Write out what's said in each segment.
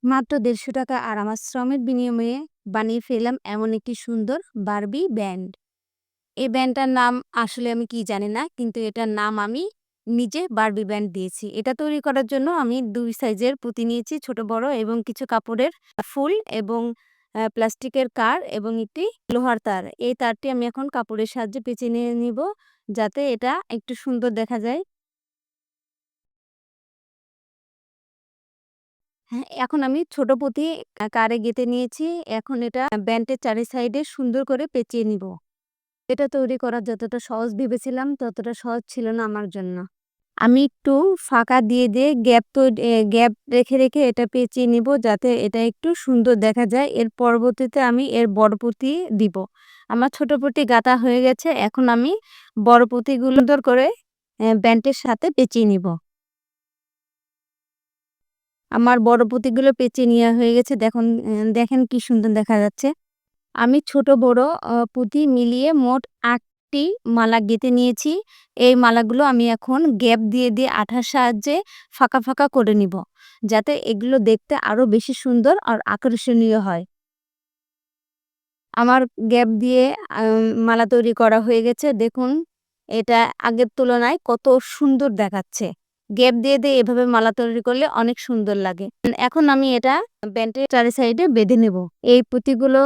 মাত্র ৳১৫০ আর আমার শ্রমের বিনিময়ে বানিয়ে ফেললাম এমন একটি সুন্দর বারবি ব্যান্ড। এই ব্যান্ডটার নাম আসলে আমি কি জানি না। কিন্তু এটার নাম আমি নিজে বারবি ব্যান্ড দিয়েছি। এটা তৈরি করার জন্য আমি ২ সাইজের পুঁতি নিয়েছি, ছোট বড় এবং কিছু কাপড়ের ফুল এবং প্লাস্টিকের কার এবং একটি লোহার তার। এই তারটি আমি এখন কাপড়ের সাহায্যে পেঁচিয়ে নিয়ে নিব, যাতে এটা একটু সুন্দর দেখা যায়। হ্যাঁ, এখন আমি ছোট পুঁতি কারে গেঁথে নিয়েছি। এখন এটা ব্যান্ডের চারি সাইডে সুন্দর করে পেঁচিয়ে নিব। এটা তৈরি করা যতটা সহজ ভেবেছিলাম ততটা সহজ ছিল না আমার জন্য। আমি একটু ফাঁকা দিয়ে গ্যাপ রেখে এটা পেঁচিয়ে নিব, যাতে এটা একটু সুন্দর দেখা যায়। এর পরবর্তীতে আমি এর বড় পুঁতি দিব। আমার ছোট পুঁতি গাঁথা হয়ে গেছে। এখন আমি বড় পুঁতিগুলো সুন্দর করে ব্যান্ডের সাথে পেঁচিয়ে নিব। আমার বড় পুঁতিগুলো পেঁচিয়ে নেওয়া হয়ে গেছে। দেখেন কি সুন্দর দেখা যাচ্ছে। আমি ছোট বড় পুঁতি মিলিয়ে মোট ৮ টি মালা গেঁথে নিয়েছি। এই মালাগুলো আমি এখন গ্যাপ দিয়ে আঠার সাহায্যে ফাঁকা করে নিব, যাতে এগুলো দেখতে আরো বেশি সুন্দর আর আকর্ষণীয় হয়। আমার গ্যাপ দিয়ে মালা তৈরি করা হয়ে গেছে। দেখুন, এটা আগের তুলনায় কত সুন্দর দেখাচ্ছে। গ্যাপ দিয়ে এভাবে মালা তৈরি করলে অনেক সুন্দর লাগে। এখন আমি এটা ব্যান্ডের চারি সাইডে বেঁধে নেব। এই পুঁতিগুলো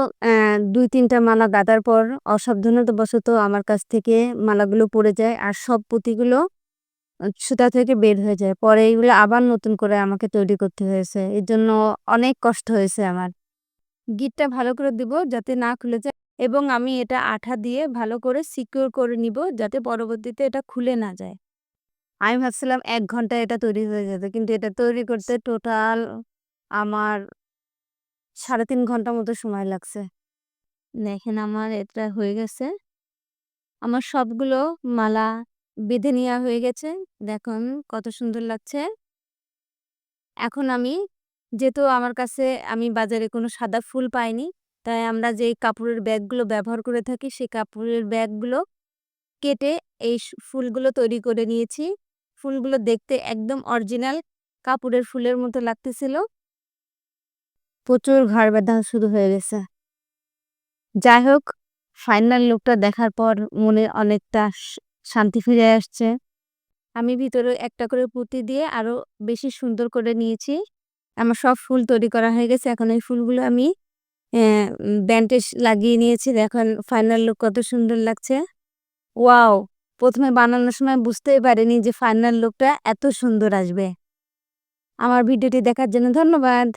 ২-৩ টা মালা গাঁথার পর অসাবধানতাবশত আমার কাছ থেকে মালাগুলো পড়ে যায় আর সব পুঁতিগুলো সুতা থেকে বের হয়ে যায়। পরে এগুলো আবার নতুন করে আমাকে তৈরি করতে হয়েছে। এর জন্য অনেক কষ্ট হয়েছে আমার। গিঁটটা ভালো করে দিব যাতে না খুলে যায় এবং আমি এটা আঠা দিয়ে ভালো করে সিকিউর করে নিব, যাতে পরবর্তীতে এটা খুলে না যায়। আমি ভাবছিলাম ১ ঘন্টায় এটা তৈরি হয়ে যাবে। কিন্তু এটা তৈরি করতে টোটাল আমার ৩.৫ ঘন্টা মতো সময় লাগছে। দেখেন, আমার এটা হয়ে গেছে। আমার সবগুলো মালা বেঁধে নেওয়া হয়ে গেছে। দেখুন কত সুন্দর লাগছে। এখন যেহেতু আমার কাছে আমি বাজারে কোনো সাদা ফুল পাইনি, তাই আমরা যেই কাপড়ের ব্যাগগুলো ব্যবহার করে থাকি, সেই কাপড়ের ব্যাগগুলো কেটে এই ফুলগুলো তৈরি করে নিয়েছি। ফুলগুলো দেখতে একদম অরিজিনাল কাপড়ের ফুলের মতো লাগতেছিল। প্রচুর ঘাড় ব্যথা শুরু হয়ে গেছে। যাই হোক, ফাইনাল লুকটা দেখার পর মনে অনেকটা শান্তি ফিরে আসছে। আমি ভিতরে একটা করে পুঁতি দিয়ে আরো বেশি সুন্দর করে নিয়েছি। আমার সব ফুল তৈরি করা হয়ে গেছে। এখন এই ফুলগুলো আমি ব্যান্ডে লাগিয়ে নিয়েছি। দেখুন ফাইনাল লুক কত সুন্দর লাগছে। ওয়াও! ১ম এ বানানোর সময় বুঝতেই পারিনি যে ফাইনাল লুকটা এত সুন্দর আসবে। আমার ভিডিওটি দেখার জন্য ধন্যবাদ।